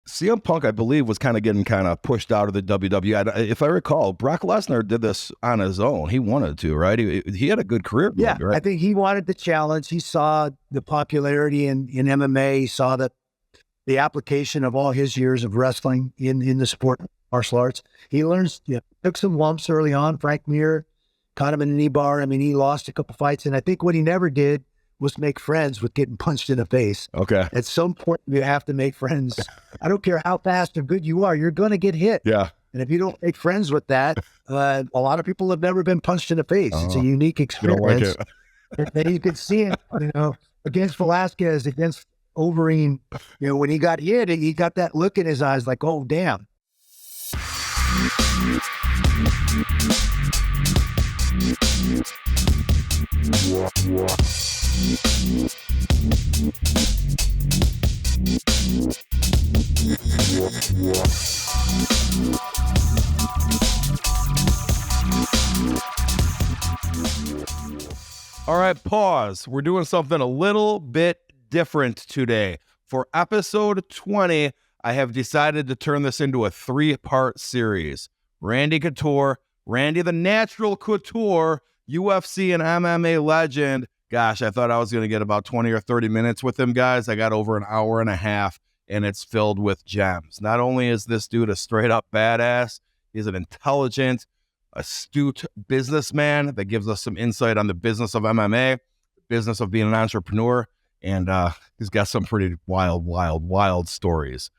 CM Punk, I believe, was kind of pushed out of the WWE. If I recall, Brock Lesnar did this on his own. He wanted to, right? He had a good career. Yeah, right? I think he wanted the challenge. He saw the popularity in MMA. He saw the application of all his years of wrestling in the sport of martial arts. He learns, took some lumps early on. Frank Mir caught him in a knee bar. I mean, he lost a couple fights. And I think what he never did was make friends with getting punched in the face. Okay. At some point, you have to make friends. I don't care how fast or good you are, you're going to get hit. Yeah. And if you don't make friends with that, a lot of people have never been punched in the face. It's a unique experience. You don't like it. And you could see it, against Velasquez, against Overeem. When he got hit, he got that look in his eyes like, oh, damn. All right, pause. We're doing something a little bit different today. For episode 20, I have decided to turn this into a 3-part series. Randy Couture, Randy the Natural Couture, UFC and MMA legend. Gosh, I thought I was going to get about 20 or 30 minutes with him, guys. I got over an hour and a half, and it's filled with gems. Not only is this dude a straight-up badass, he's an intelligent, astute businessman that gives us some insight on the business of MMA, the business of being an entrepreneur, and he's got some pretty wild stories.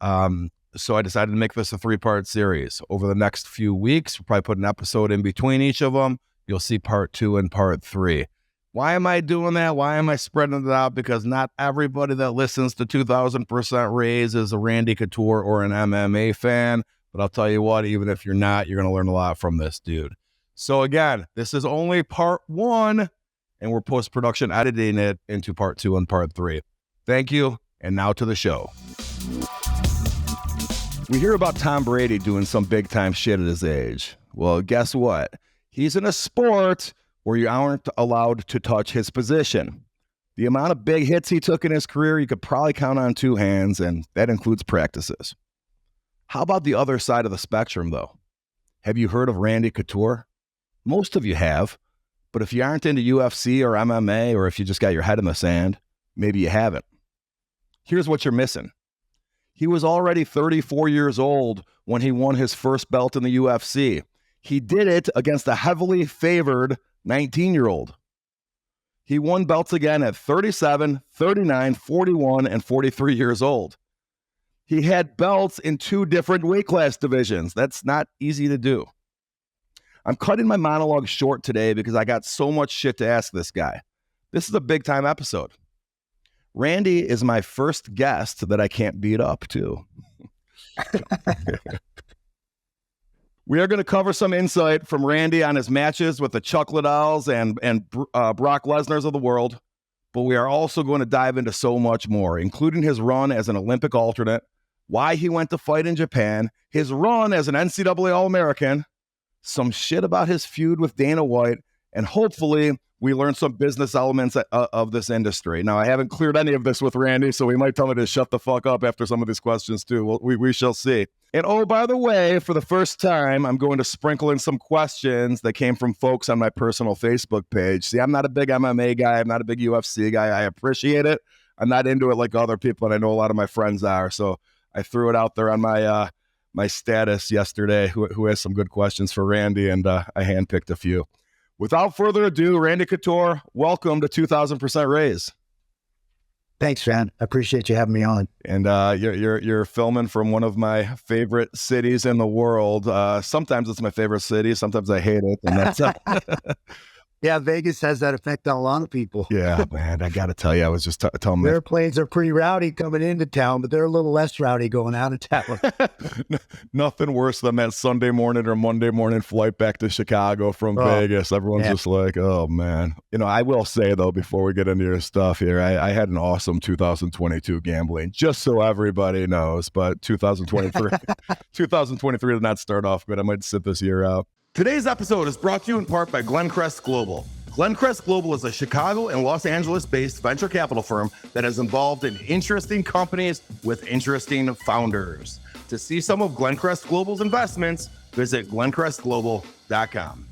So I decided to make this a 3-part series. Over the next few weeks, we'll probably put an episode in between each of them. You'll see part 2 and part 3. Why am I doing that? Why am I spreading it out? Because not everybody that listens to 2000% Raise is a Randy Couture or an MMA fan. But I'll tell you what, even if you're not, you're going to learn a lot from this dude. So again, this is only part 1, and we're post-production editing it into part 2 and part 3. Thank you, and now to the show. We hear about Tom Brady doing some big-time shit at his age. Well, guess what? He's in a sport where you aren't allowed to touch his position. The amount of big hits he took in his career, you could probably count on 2 hands, and that includes practices. How about the other side of the spectrum, though? Have you heard of Randy Couture? Most of you have, but if you aren't into UFC or MMA, or if you just got your head in the sand, maybe you haven't. Here's what you're missing. He was already 34 years old when he won his first belt in the UFC. He did it against a heavily favored 19-year-old. He won belts again at 37, 39, 41, and 43 years old. He had belts in 2 different weight class divisions. That's not easy to do. I'm cutting my monologue short today because I got so much shit to ask this guy. This is a big time episode. Randy is my first guest that I can't beat up too. We are going to cover some insight from Randy on his matches with the Chuck Liddells and Brock Lesnar's of the world, but we are also going to dive into so much more, including his run as an Olympic alternate, why he went to fight in Japan, his run as an NCAA All-American, some shit about his feud with Dana White, and hopefully we learn some business elements of this industry. Now, I haven't cleared any of this with Randy, so we might tell me to shut the fuck up after some of these questions too. Well, we shall see. And oh, by the way, for the first time, I'm going to sprinkle in some questions that came from folks on my personal Facebook page. See, I'm not a big MMA guy. I'm not a big UFC guy. I appreciate it. I'm not into it like other people, and I know a lot of my friends are. So I threw it out there on my my status yesterday, who has some good questions for Randy, and I handpicked a few. Without further ado, Randy Couture, welcome to 2000% Raise. Thanks, man. I appreciate you having me on. And you're filming from one of my favorite cities in the world. Sometimes it's my favorite city. Sometimes I hate it. And that's Yeah, Vegas has that effect on a lot of people. Yeah, man. I got to tell you, I was just telling them. Airplanes are pretty rowdy coming into town, but they're a little less rowdy going out of town. Nothing worse than that Sunday morning or Monday morning flight back to Chicago from Vegas. Everyone's just like, oh, man. You know, I will say, though, before we get into your stuff here, I had an awesome 2022 gambling, just so everybody knows. But 2023 did not start off good. I might sit this year out. Today's episode is brought to you in part by Glencrest Global. Glencrest Global is a Chicago and Los Angeles-based venture capital firm that is involved in interesting companies with interesting founders. To see some of Glencrest Global's investments, visit glencrestglobal.com.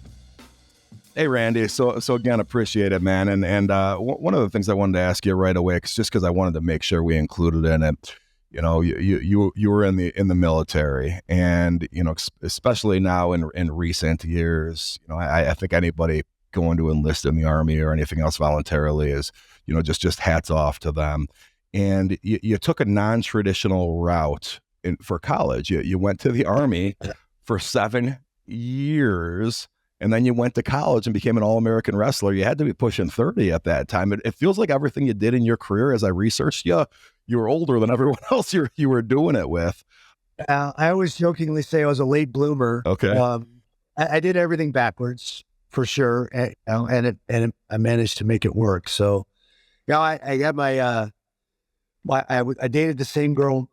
Hey, Randy. So again, appreciate it, man. And one of the things I wanted to ask you right away, just because I wanted to make sure we included in it, you know, you were in the military, and you know, especially now in recent years, you know, I think anybody going to enlist in the Army or anything else voluntarily is, you know, just hats off to them. And you took a non-traditional route for college. You went to the Army for 7 years, and then you went to college and became an All-American wrestler. You had to be pushing 30 at that time. It feels like everything you did in your career, as I researched you were older than everyone else you were doing it with. I always jokingly say I was a late bloomer. Okay. I did everything backwards for sure, and I managed to make it work. So, you know, I got I dated the same girl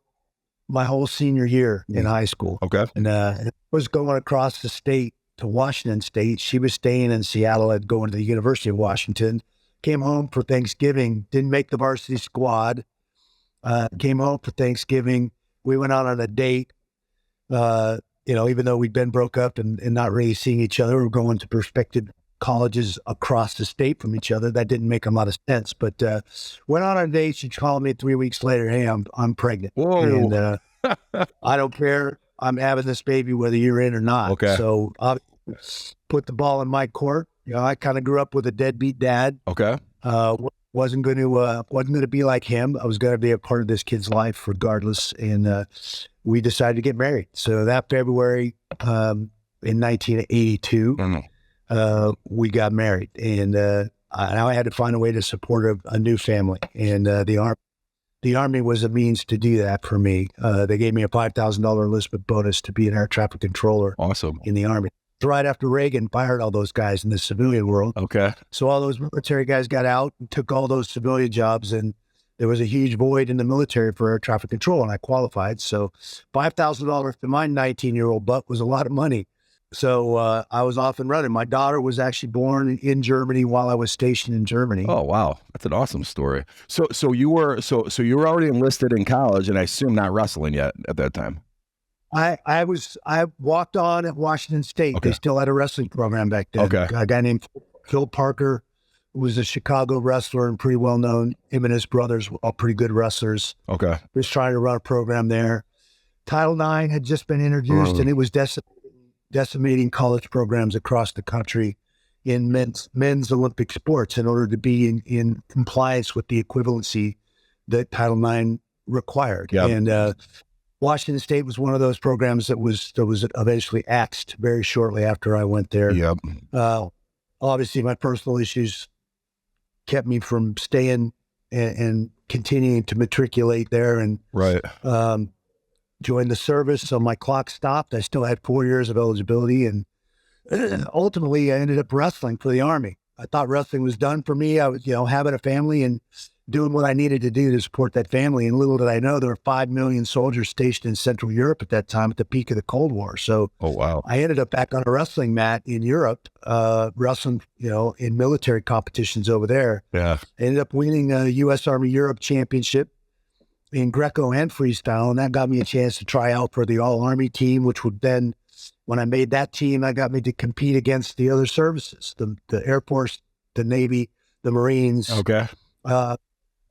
my whole senior year in high school. Okay. And I was going across the state to Washington State. She was staying in Seattle. I'd going to the University of Washington. Came home for Thanksgiving. Didn't make the varsity squad. Came home for Thanksgiving. We went out on a date. You know, even though we'd been broke up and not really seeing each other, we were going to prospective colleges across the state from each other. That didn't make a lot of sense. But went out on a date. She called me 3 weeks later. Hey, I'm pregnant. Whoa. And I don't care. I'm having this baby whether you're in or not. Okay. So I put the ball in my court. You know, I kind of grew up with a deadbeat dad. Okay. Wasn't going to be like him. I was going to be a part of this kid's life regardless. And we decided to get married. So that February in 1982, we got married. And now I had to find a way to support a new family. And the Army was a means to do that for me. They gave me a $5,000 enlistment bonus to be an air traffic controller. Awesome. In the Army. Right after Reagan fired all those guys in the civilian world. Okay. So all those military guys got out and took all those civilian jobs, and there was a huge void in the military for air traffic control, and I qualified. So $5,000 to my 19-year-old butt was a lot of money. So I was off and running. My daughter was actually born in Germany while I was stationed in Germany. Oh, wow. That's an awesome story. So you were already enlisted in college, and I assume not wrestling yet at that time. I walked on at Washington State. Okay. They still had a wrestling program back then. Okay. A guy named Phil Parker, who was a Chicago wrestler and pretty well known. Him and his brothers were all pretty good wrestlers. Okay. He was trying to run a program there. Title IX had just been introduced, and it was decimating college programs across the country in men's Olympic sports in order to be in compliance with the equivalency that Title IX required. Yep. And Washington State was one of those programs that was eventually axed very shortly after I went there. Yep. Obviously, my personal issues kept me from staying and continuing to matriculate there and Right. joined the service. So my clock stopped. I still had 4 years of eligibility, and ultimately I ended up wrestling for the Army. I thought wrestling was done for me. I was, having a family and doing what I needed to do to support that family. And little did I know there were 5 million soldiers stationed in Central Europe at that time at the peak of the Cold War. So Oh, wow. I ended up back on a wrestling mat in Europe, wrestling, in military competitions over there. Yeah. I ended up winning a U.S. Army Europe championship in Greco and freestyle. And that got me a chance to try out for the All-Army team, which would then, when I made that team, that got me to compete against the other services, the Air Force, the Navy, the Marines. Okay.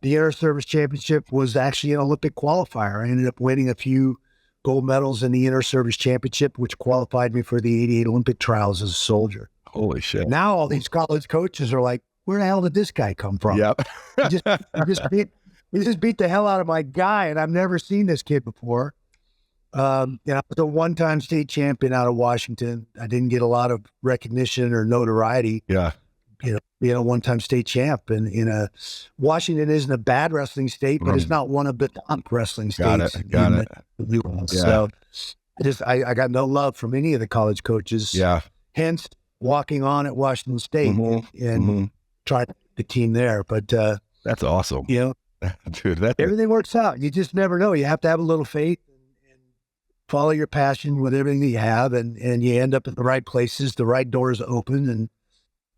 The Inter Service Championship was actually an Olympic qualifier. I ended up winning a few gold medals in the Inter Service Championship, which qualified me for the 88 Olympic trials as a soldier. Holy shit. Now all these college coaches are like, where the hell did this guy come from? Yep. He just beat the hell out of my guy, and I've never seen this kid before. I was a one-time state champion out of Washington. I didn't get a lot of recognition or notoriety. Yeah. Being a one-time state champ, and Washington isn't a bad wrestling state, but it's not one of the top wrestling states. Got it. The US. Yeah. So I got no love from any of the college coaches. Yeah. Hence walking on at Washington State and trying to get the team there. But that's awesome. Dude, everything works out. You just never know. You have to have a little faith and follow your passion with everything that you have, and you end up in the right places, the right doors open, and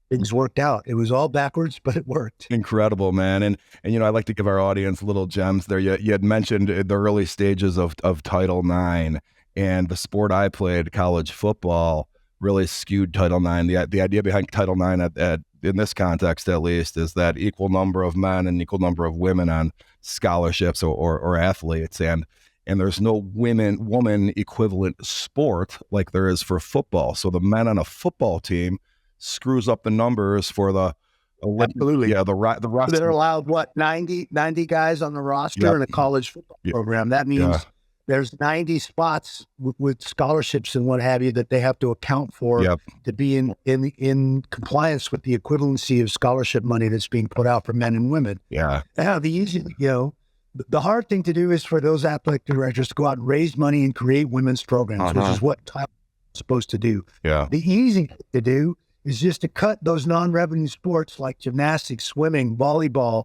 things worked out. It was all backwards, but it worked. Incredible, man. And I like to give our audience little gems there. You had mentioned the early stages of Title IX, and the sport I played, college football, really skewed Title IX. The idea behind Title IX in this context, at least, is that equal number of men and equal number of women on scholarships or athletes. And there's no woman equivalent sport like there is for football. So the men on a football team screws up the numbers for the Absolutely. the roster. They're allowed 90 guys on the roster in a college football program. That means there's 90 spots with scholarships and what have you that they have to account for to be in compliance with the equivalency of scholarship money that's being put out for men and women. Yeah. Now, the hard thing to do is for those athletic directors to go out and raise money and create women's programs, which is what Title is supposed to do. Yeah. The easy thing to do is just to cut those non-revenue sports like gymnastics, swimming, volleyball,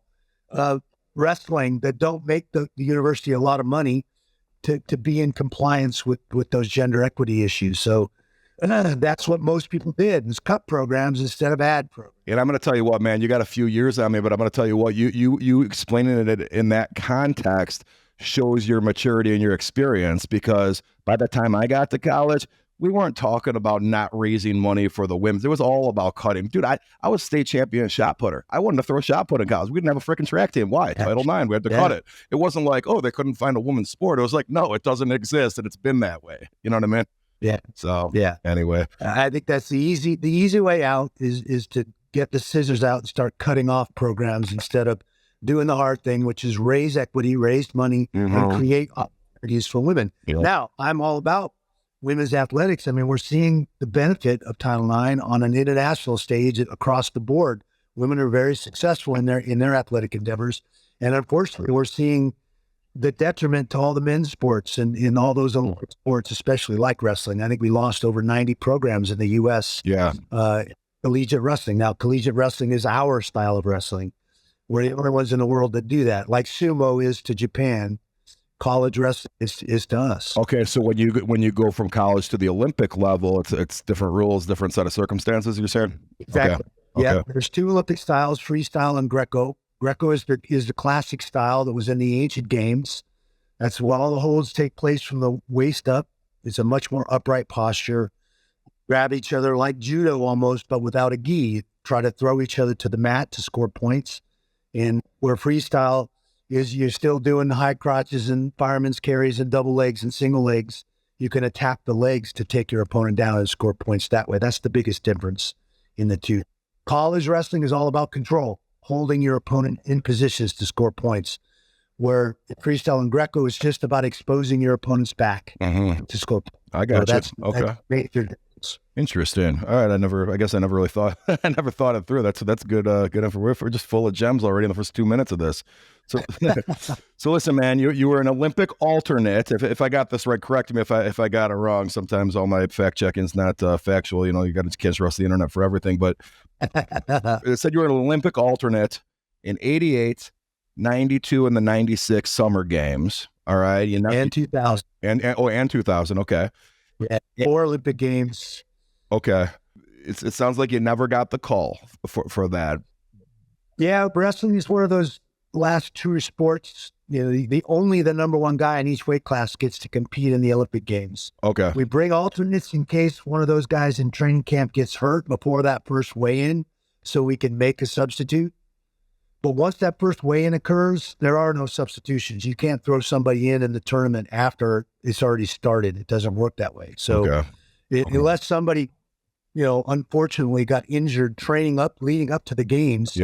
wrestling that don't make the university a lot of money to be in compliance with those gender equity issues. So that's what most people did, is cut programs instead of add programs. And I'm going to tell you what, man, you got a few years on me, but I'm going to tell you what, you explaining it in that context shows your maturity and your experience, because by the time I got to college, we weren't talking about not raising money for the women. It was all about cutting. Dude, I was state champion shot putter. I wanted to throw a shot put in college. We didn't have a freaking track team. Why? Title IX. We had to cut it. It wasn't like, oh, they couldn't find a women's sport. It was like, no, it doesn't exist, and it's been that way. You know what I mean? Yeah. So anyway, I think that's the easy way out is to get the scissors out and start cutting off programs instead of doing the hard thing, which is raise equity, raise money, and create opportunities for women. Now, I'm all about women's athletics. I mean, we're seeing the benefit of Title IX on an international stage across the board. Women are very successful in their athletic endeavors, and unfortunately, we're seeing the detriment to all the men's sports and in all those other sports, especially like wrestling. I think we lost over 90 programs in the U.S. Collegiate wrestling. Now, collegiate wrestling is our style of wrestling. We're the only ones in the world that do that. Like sumo is to Japan, college wrestling is to us. Okay, so when you go from college to the Olympic level, it's different rules, different set of circumstances, you're saying? Exactly. Okay. Yeah, there's two Olympic styles, freestyle and Greco. Greco is the classic style that was in the ancient games. That's where all the holds take place from the waist up. It's a much more upright posture. Grab each other like judo almost, but without a gi. Try to throw each other to the mat to score points. And where freestyle is, you're still doing high crotches and fireman's carries and double legs and single legs. You can attack the legs to take your opponent down and score points that way. That's the biggest difference in the two. College wrestling is all about control, holding your opponent in positions to score points, where freestyle and Greco is just about exposing your opponent's back to score points. I got you. That's major difference. Interesting. All right. I guess I never really thought, I never thought it through. That's good info. We're just full of gems already in the first 2 minutes of this. So listen, man, you were an Olympic alternate. If I got this right, correct me if I got it wrong. Sometimes all my fact checking is not factual. You know, you can't trust the internet for everything, but it said you were an Olympic alternate in 88, 92, and the 96 summer games. All right. And 2000. And 2000. Okay. Yeah, 4 Olympic Games. Okay. It sounds like you never got the call for that. Yeah, wrestling is one of those last two sports. You know, the number one guy in each weight class gets to compete in the Olympic Games. Okay. We bring alternates in case one of those guys in training camp gets hurt before that first weigh-in, so we can make a substitute. But once that first weigh-in occurs, there are no substitutions. You can't throw somebody in the tournament after it's already started. It doesn't work that way. So unless somebody, unfortunately got injured leading up to the games,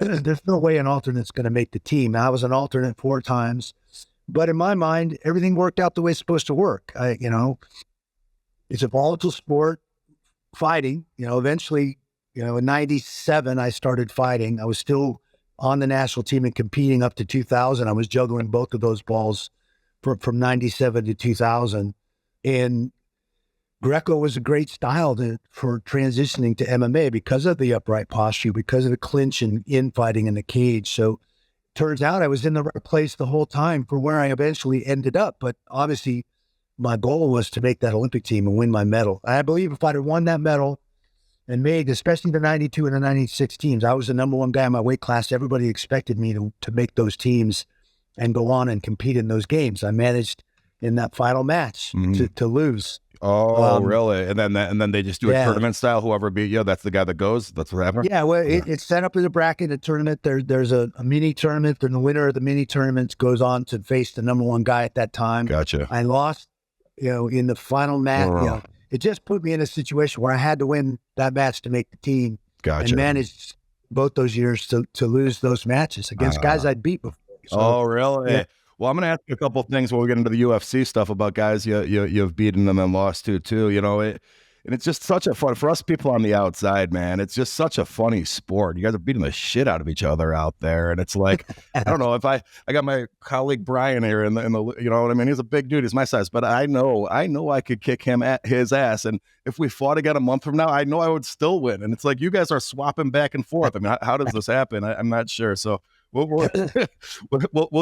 there's no way an alternate's going to make the team. I was an alternate 4 times, but in my mind, everything worked out the way it's supposed to work. It's a volatile sport, fighting. Eventually, in 97, I started fighting. I was still on the national team and competing up to 2000. I was juggling both of those balls from 97 to 2000. And Greco was a great style for transitioning to MMA because of the upright posture, because of the clinch and infighting in the cage. So turns out I was in the right place the whole time for where I eventually ended up. But obviously my goal was to make that Olympic team and win my medal. I believe if I'd have won that medal and made, especially the 92 and the 96 teams. I was the number one guy in my weight class. Everybody expected me to make those teams and go on and compete in those games. I managed in that final match to lose. Oh, really? And then they just do a tournament style. Whoever beat you, that's the guy that goes. That's what happened. Yeah, well, it's set up as a bracket, a tournament. There's a mini tournament, and the winner of the mini tournament goes on to face the number one guy at that time. Gotcha. I lost, in the final match. It just put me in a situation where I had to win that match to make the team. Gotcha. And managed both those years to lose those matches against guys I'd beat before. So, oh, really? Yeah. Well, I'm going to ask you a couple of things when we get into the UFC stuff about guys you've beaten and then lost to too. And it's just such a fun for us people on the outside, man. It's just such a funny sport. You guys are beating the shit out of each other out there, and it's like I don't know if I got my colleague Brian here in the you know what I mean. He's a big dude. He's my size, but I know I could kick him at his ass. And if we fought again a month from now, I know I would still win. And it's like you guys are swapping back and forth. I mean, how does this happen? I'm not sure. So we'll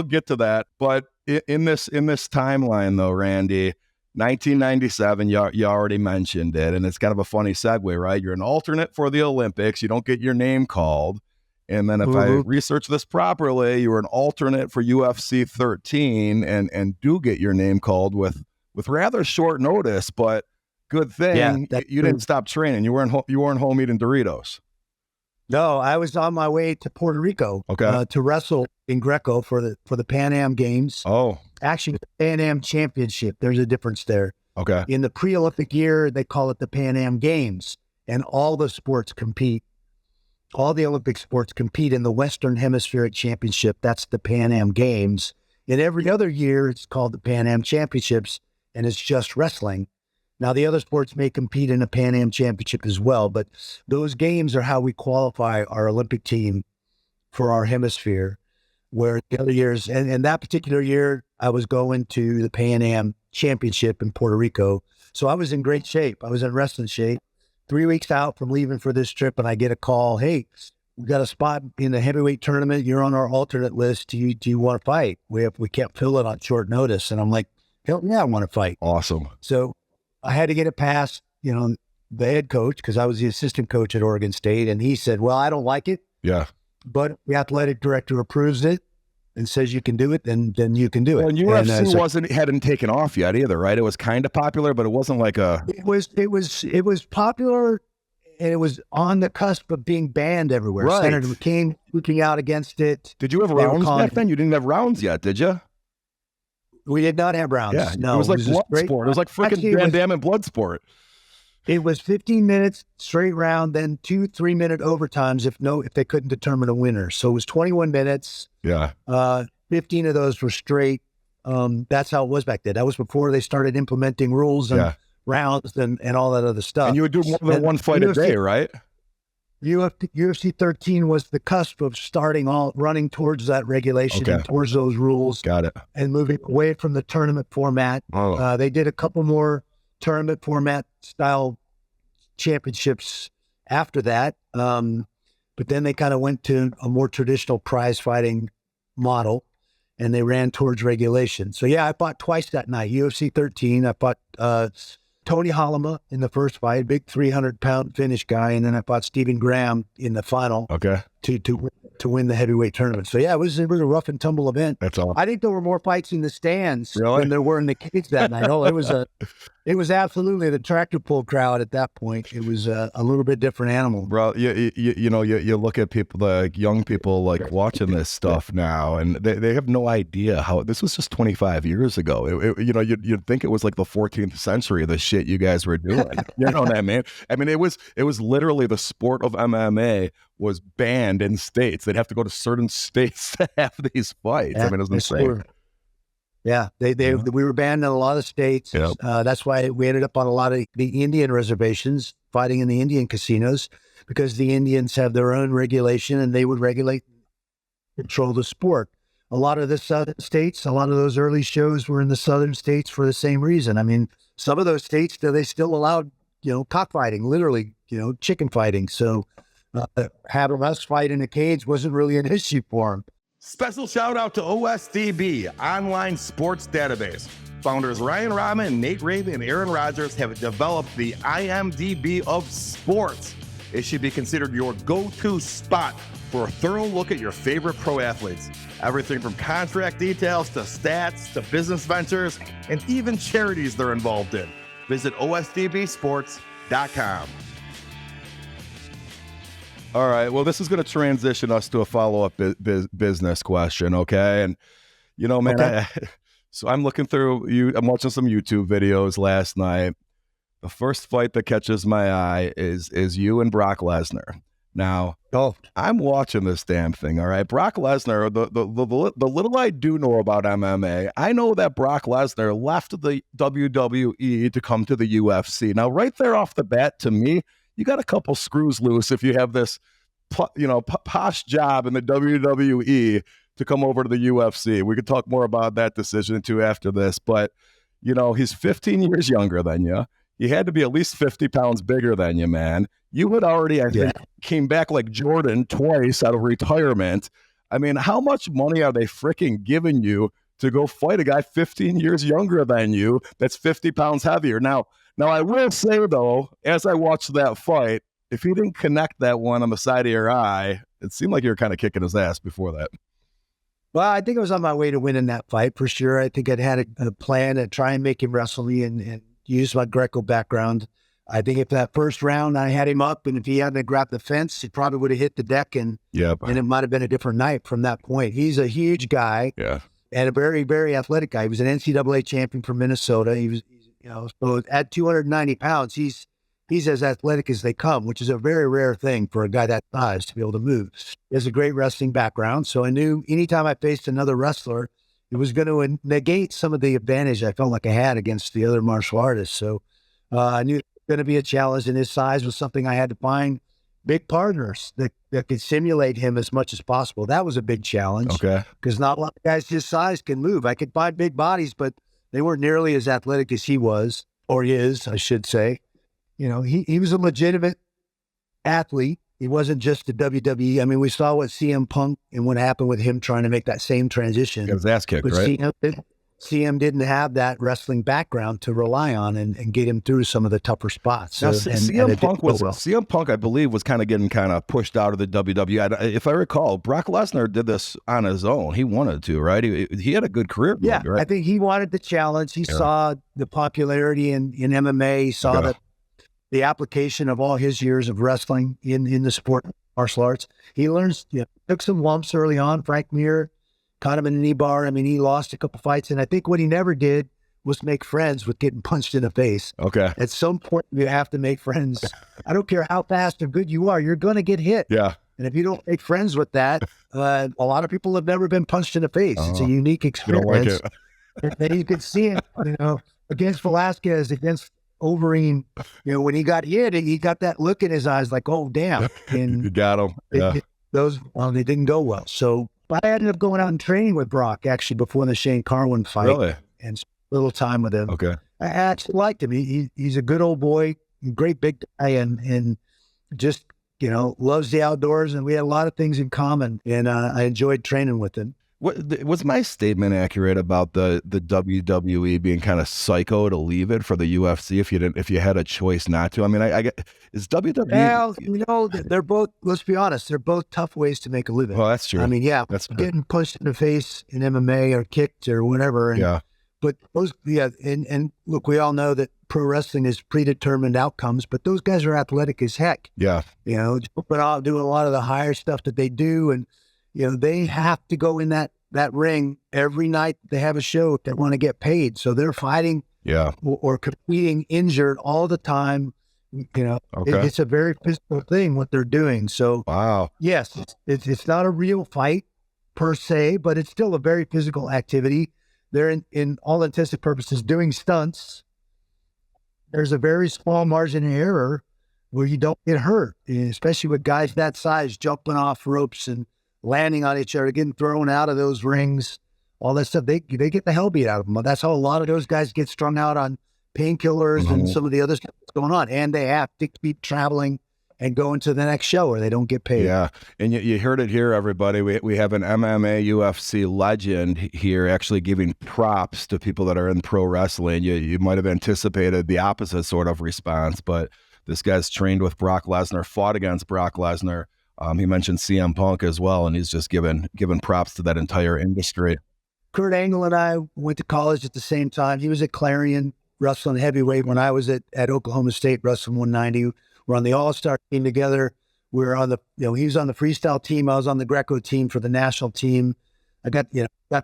get to that. But in this timeline though, Randy. 1997, you already mentioned it, and it's kind of a funny segue, right? You're an alternate for the Olympics. You don't get your name called. And then if I research this properly, you were an alternate for UFC 13 and do get your name called with rather short notice, but good thing you didn't stop training. You weren't home eating Doritos. No, I was on my way to Puerto Rico to wrestle in Greco for the Pan Am Games. Oh. Actually, the Pan Am Championship. There's a difference there. Okay. In the pre-Olympic year, they call it the Pan Am Games, and all the sports compete. All the Olympic sports compete in the Western Hemispheric Championship. That's the Pan Am Games. And every other year, it's called the Pan Am Championships, and it's just wrestling. Now, the other sports may compete in a Pan Am Championship as well, but those games are how we qualify our Olympic team for our hemisphere, where the other years, and that particular year, I was going to the Pan Am Championship in Puerto Rico. So I was in great shape. I was in wrestling shape. 3 weeks out from leaving for this trip, and I get a call, hey, we got a spot in the heavyweight tournament. You're on our alternate list. Do you want to fight? We can't fill it on short notice. And I'm like, hell yeah, I want to fight. Awesome. So I had to get it past, the head coach, because I was the assistant coach at Oregon State. And he said, well, I don't like it. Yeah. But the athletic director approves it and says you can do it, then you can do it. Well, and UFC hadn't taken off yet either, right? It was kind of popular, but it wasn't like a... It was popular, and it was on the cusp of being banned everywhere. Right. Senator McCain speaking out against it. Did you have rounds back then? You didn't have rounds yet, did you? We did not have rounds. Yeah, no. It was like blood sport. It was like freaking Van Damme and blood sport. It was 15 minutes straight round, then 2 3-minute overtimes if they couldn't determine a winner. So it was 21 minutes. Yeah. 15 of those were straight. That's how it was back then. That was before they started implementing rules and rounds and all that other stuff. And you would do more than one fight a day, right? UFC 13 was the cusp of running towards that regulation and towards those rules. Got it. And moving away from the tournament format. Oh. They did a couple more tournament format style championships after that. But then they kind of went to a more traditional prize fighting model, and they ran towards regulation. So yeah, I fought twice that night. UFC 13, I fought Tony Hollema in the first fight, big 300-pound Finnish guy, and then I fought Stephen Graham in the final. Okay. To win the heavyweight tournament. So yeah, it was a rough and tumble event. That's all. I think there were more fights in the stands than there were in the cage that night. Oh, it was absolutely the tractor pull crowd at that point. It was a little bit different animal. Bro, you look at people, like young people, like watching this stuff now, and they have no idea how this was just 25 years ago. You'd think it was like the 14th century, the shit you guys were doing. You know what I mean? I mean, it was literally the sport of MMA was banned in states. They'd have to go to certain states to have these fights. I mean, it was insane. Yeah, we were banned in a lot of states. Yep. That's why we ended up on a lot of the Indian reservations, fighting in the Indian casinos, because the Indians have their own regulation and they would control the sport. A lot of the southern states, a lot of those early shows were in the southern states for the same reason. I mean, some of those states, they still allowed, cockfighting, literally, chicken fighting. So having us fight in a cage wasn't really an issue for them. Special shout out to OSDB, Online Sports Database. Founders Ryan Rahman, Nate Raven, and Aaron Rodgers have developed the IMDb of sports. It should be considered your go-to spot for a thorough look at your favorite pro athletes. Everything from contract details to stats to business ventures and even charities they're involved in. Visit osdbsports.com. All right. Well, this is going to transition us to a follow-up business question, okay? And, you know, man, Okay. so I'm looking through, I'm watching some YouTube videos last night. The first fight that catches my eye is you and Brock Lesnar. Now, I'm watching this damn thing, all right? Brock Lesnar, the little I do know about MMA, I know that Brock Lesnar left the WWE to come to the UFC. Now, right there off the bat, to me, you got a couple screws loose if you have this, posh job in the WWE to come over to the UFC. We could talk more about that decision too after this, but, you know, he's 15 years younger than you. He had to be at least 50 pounds bigger than you, man. You had already, I think, came back like Jordan twice out of retirement. I mean, how much money are they freaking giving you to go fight a guy 15 years younger than you that's 50 pounds heavier? Now, I will say, though, as I watched that fight, if he didn't connect that one on the side of your eye, it seemed like you were kind of kicking his ass before that. Well, I think I was on my way to winning that fight for sure. I think I'd had a plan to try and make him wrestle me and use my Greco background. I think if that first round I had him up, and if he hadn't grabbed the fence, he probably would have hit the deck, and it might have been a different night from that point. He's a huge guy, and a very, very athletic guy. He was an NCAA champion from Minnesota. He was, so at 290 pounds, he's as athletic as they come, which is a very rare thing for a guy that size to be able to move. He has a great wrestling background, so I knew anytime I faced another wrestler, it was going to negate some of the advantage I felt like I had against the other martial artists. So I knew it was going to be a challenge, and his size was something I had to find big partners that could simulate him as much as possible. That was a big challenge, because not a lot of guys his size can move. I could find big bodies, but they weren't nearly as athletic as he was, or is, I should say. You know, he was a legitimate athlete. He wasn't just a WWE. I mean, we saw what CM Punk and what happened with him trying to make that same transition. Got his ass kicked, but right? CM didn't have that wrestling background to rely on and get him through some of the tougher spots. Now, CM Punk, I believe, was kind of getting pushed out of the WWE. If I recall, Brock Lesnar did this on his own. He wanted to, right? He had a good career. Yeah, right? I think he wanted the challenge. He saw the popularity in MMA. He saw the application of all his years of wrestling in the sport of martial arts. He learns, took some lumps early on. Frank Mir caught him in a knee bar. I mean, he lost a couple fights. And I think what he never did was make friends with getting punched in the face. At some point, you have to make friends. I don't care how fast or good you are, you're going to get hit. And if you don't make friends with that, a lot of people have never been punched in the face. It's a unique experience. You don't like it. And you could see it, against Velasquez, against Overeem, when he got hit, he got that look in his eyes like, oh, damn. And you got him. They didn't go well. So I ended up going out and training with Brock, actually, before the Shane Carwin fight. Really? And spent a little time with him. I actually liked him. He's a good old boy, great big guy, and just, loves the outdoors. And we had a lot of things in common. And I enjoyed training with him. Was my statement accurate about the WWE being kind of psycho to leave it for the UFC if you had a choice not to? I mean, I get, is WWE? Well, they're both. Let's be honest, they're both tough ways to make a living. Well, that's true. I mean, that's getting punched in the face in MMA or kicked or whatever. And, but those, and look, we all know that pro wrestling is predetermined outcomes, but those guys are athletic as heck. But I'll do a lot of the higher stuff that they do, and they have to go in that ring every night. They have a show if they want to get paid. So they're fighting or competing injured all the time. It's a very physical thing, what they're doing. So, yes, it's not a real fight per se, but it's still a very physical activity. They're in all intents and purposes doing stunts. There's a very small margin of error where you don't get hurt, especially with guys that size jumping off ropes and landing on each other, getting thrown out of those rings, all that stuff. They get the hell beat out of them. That's how a lot of those guys get strung out on painkillers and some of the other stuff that's going on. And they have to keep traveling and going to the next show or they don't get paid. Yeah. And you heard it here, everybody. We have an MMA UFC legend here actually giving props to people that are in pro wrestling. You might have anticipated the opposite sort of response, but This guy's trained with Brock Lesnar, fought against Brock Lesnar. He mentioned CM Punk as well, and he's just given props to that entire industry. Kurt Angle and I went to college at the same time. He was at Clarion wrestling heavyweight when I was at Oklahoma State wrestling 190. We're on the All-Star team together. We were on the, he was on the freestyle team. I was on the Greco team for the national team. I got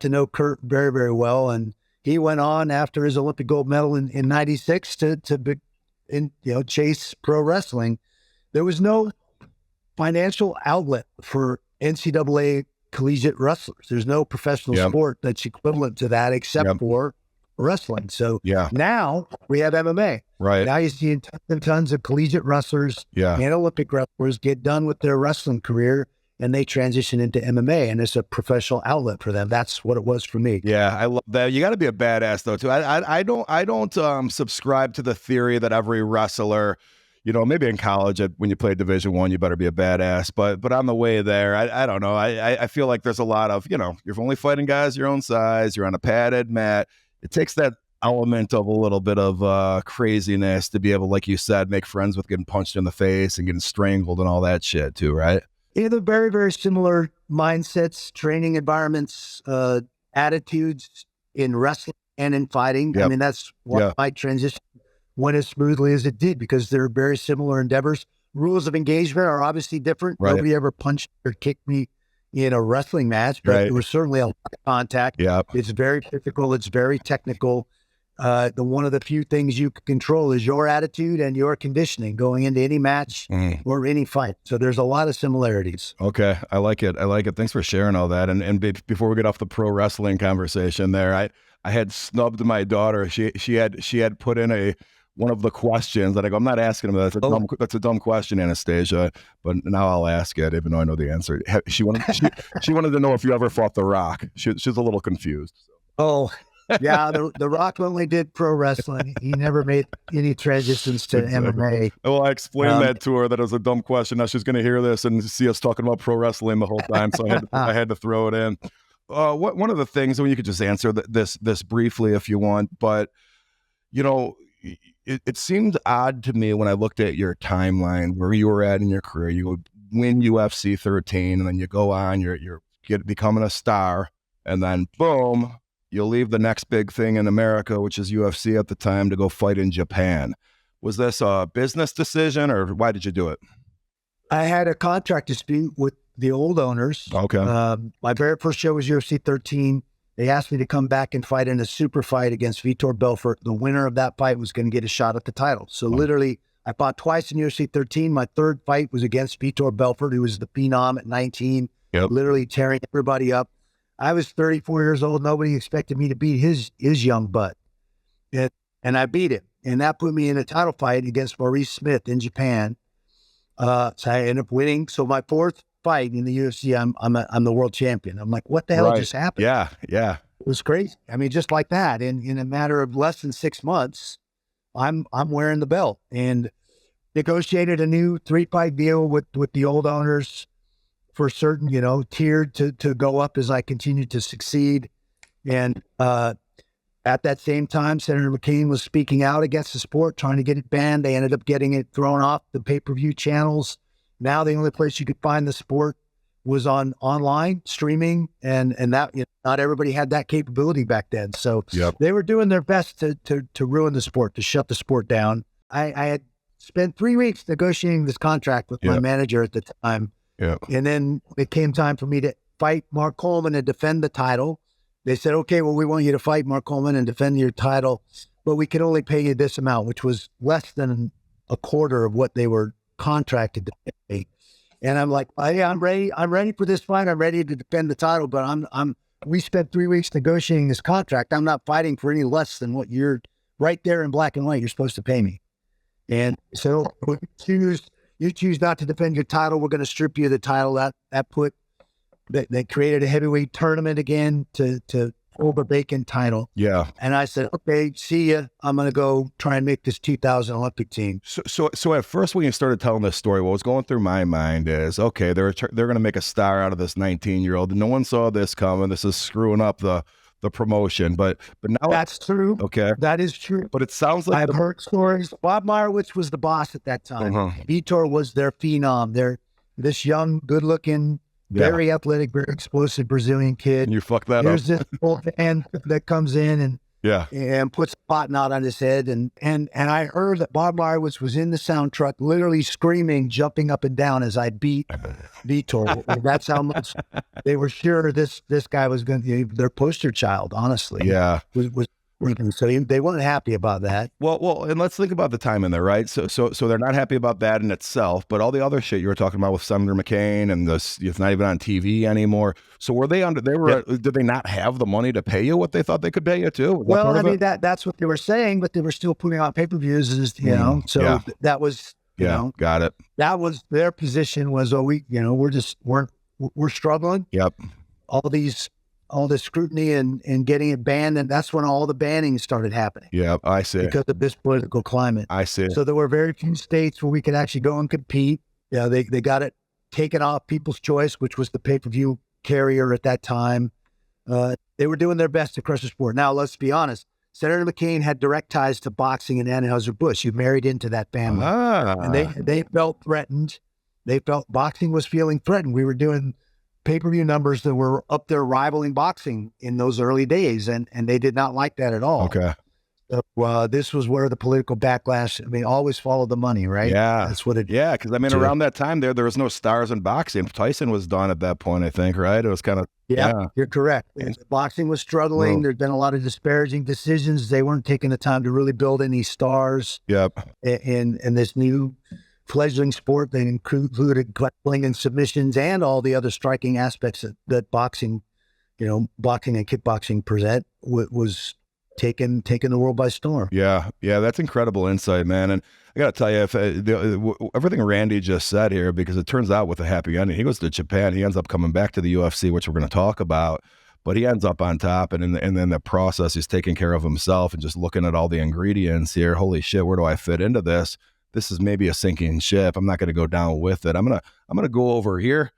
to know Kurt very, very well. And he went on after his Olympic gold medal in 96 to chase pro wrestling. There was no financial outlet for NCAA collegiate wrestlers. There's no professional sport that's equivalent to that except for wrestling. So now we have MMA. Right. Now you see tons and tons of collegiate wrestlers and Olympic wrestlers get done with their wrestling career and they transition into MMA, and it's a professional outlet for them. That's what it was for me. Yeah, I love that. You got to be a badass though too. I don't subscribe to the theory that every wrestler, maybe in college when you play Division I, you better be a badass. But on the way there, I don't know. I feel like there's a lot of, you're only fighting guys your own size. You're on a padded mat. It takes that element of a little bit of craziness to be able, like you said, make friends with getting punched in the face and getting strangled and all that shit too, right? Yeah, they're very, very similar mindsets, training environments, attitudes in wrestling and in fighting. I mean, that's why my transition went as smoothly as it did, because they're very similar endeavors. Rules of engagement are obviously different. Right. Nobody ever punched or kicked me in a wrestling match, but there was certainly a lot of contact. It's very physical. It's very technical. One of the few things you can control is your attitude and your conditioning going into any match or any fight. So there's a lot of similarities. Okay. I like it. Thanks for sharing all that. And before we get off the pro wrestling conversation there, I had snubbed my daughter. She had put in one of the questions that I go, I'm not asking him. That's a dumb question, Anastasia. But now I'll ask it, even though I know the answer. She wanted to know if you ever fought The Rock. She's a little confused. So. Oh, yeah. The Rock only did pro wrestling. He never made any transitions to MMA. Well, I explained that to her that it was a dumb question. Now she's going to hear this and see us talking about pro wrestling the whole time. So I had to throw it in. One of the things, and you could just answer this briefly if you want, but it seemed odd to me when I looked at your timeline where you were at in your career. You would win UFC 13, and then you go on, you're becoming a star, and then boom, you'll leave the next big thing in America, which is UFC at the time, to go fight in Japan. Was this a business decision, or why did you do it? I had a contract dispute with the old owners. Okay. My very first show was UFC 13. They asked me to come back and fight in a super fight against Vitor Belfort. The winner of that fight was going to get a shot at the title. So literally, I fought twice in UFC 13. My third fight was against Vitor Belfort, who was the phenom at 19, literally tearing everybody up. I was 34 years old. Nobody expected me to beat his young butt. And I beat him. And that put me in a title fight against Maurice Smith in Japan. So I ended up winning. So my fourth fight in the UFC, I'm the world champion. I'm like, what the hell just happened? Yeah. It was crazy. I mean, just like that. In a matter of less than 6 months, I'm wearing the belt, and negotiated a new 3-fight deal with the old owners for certain, tiered to go up as I continued to succeed. And at that same time, Senator McCain was speaking out against the sport, trying to get it banned. They ended up getting it thrown off the pay-per-view channels. Now the only place you could find the sport was online streaming, and that not everybody had that capability back then. So they were doing their best to ruin the sport, to shut the sport down. I had spent 3 weeks negotiating this contract with my manager at the time. And then it came time for me to fight Mark Coleman and defend the title. They said, okay, well, we want you to fight Mark Coleman and defend your title, but we can only pay you this amount, which was less than a quarter of what they were contracted to pay. And I'm like, hey, I'm ready for this fight. I'm ready to defend the title, but we spent 3 weeks negotiating this contract. I'm not fighting for any less than what you're right there in black and white. You're supposed to pay me. And so you choose not to defend your title. We're going to strip you of the title. They created a heavyweight tournament again to hold the vacant title. Yeah. And I said, okay, see ya. I'm going to go try and make this 2000 Olympic team. So at first, when you started telling this story, what was going through my mind is, okay, they're going to make a star out of this 19-year-old. No one saw this coming. This is screwing up the the promotion. But now That's true. okay. That is true. But it sounds like I've heard stories. Bob Meyerowitz was the boss at that time. Vitor was their phenom. This young, good-looking, very athletic, very explosive Brazilian kid. And you fucked that There's up. this old man that comes in and puts a pot knot on his head. And I heard that Bob Meyerowitz was in the sound truck, literally screaming, jumping up and down as I beat Vitor. That's how much they were sure this guy was going to be their poster child, honestly. Yeah. So they weren't happy about that. Well, and let's think about the time in there, right? So they're not happy about that in itself, but all the other shit you were talking about with Senator McCain and this, it's not even on TV anymore. So were they did they not have the money to pay you what they thought they could pay you too? Well, I mean, that's what they were saying, but they were still putting on pay-per-views, that was, got it. That was their position was, we're struggling. Yep. All this scrutiny and getting it banned. And that's when all the banning started happening. Yeah, I see. Because of this political climate. I see. So there were very few states where we could actually go and compete. Yeah, they got it taken off People's Choice, which was the pay-per-view carrier at that time. They were doing their best to crush the sport. Now, let's be honest. Senator McCain had direct ties to boxing and Anheuser-Busch. You married into that family. And they felt threatened. They felt boxing was feeling threatened. We were doing pay-per-view numbers that were up there rivaling boxing in those early days, and they did not like that at all. Okay. So, this was where the political backlash, always follow the money, right? Yeah. That's what it Yeah, because around that time there was no stars in boxing. Tyson was done at that point, I think, right? It was kind of... Yeah, you're correct. Boxing was struggling. There'd been a lot of disparaging decisions. They weren't taking the time to really build any stars. Yep. In this new fledgling sport that included grappling and submissions and all the other striking aspects that boxing, boxing and kickboxing present was taking the world by storm. Yeah, that's incredible insight, man. And I got to tell you, everything Randy just said here, because it turns out with a happy ending, he goes to Japan, he ends up coming back to the UFC, which we're going to talk about, but he ends up on top, and then the process, he's taking care of himself and just looking at all the ingredients here. Holy shit, where do I fit into this? This is maybe a sinking ship. I'm not going to go down with it. I'm gonna go over here,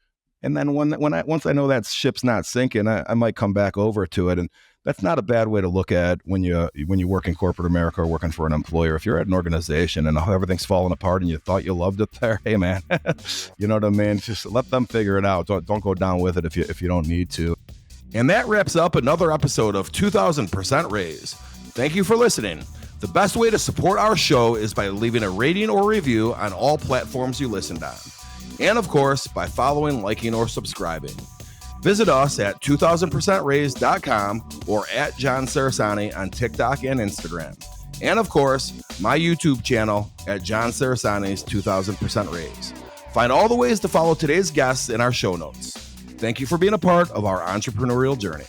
and then once I know that ship's not sinking, I might come back over to it. And that's not a bad way to look at when you work in corporate America or working for an employer. If you're at an organization and everything's falling apart and you thought you loved it there, hey man, you know what I mean? Just let them figure it out. Don't go down with it if you don't need to. And that wraps up another episode of 2000% Raise. Thank you for listening. The best way to support our show is by leaving a rating or review on all platforms you listened on. And of course, by following, liking, or subscribing. Visit us at 2000percentraise.com or at John Cerasani on TikTok and Instagram. And of course, my YouTube channel at John Cerasani's 2000% Raise. Find all the ways to follow today's guests in our show notes. Thank you for being a part of our entrepreneurial journey.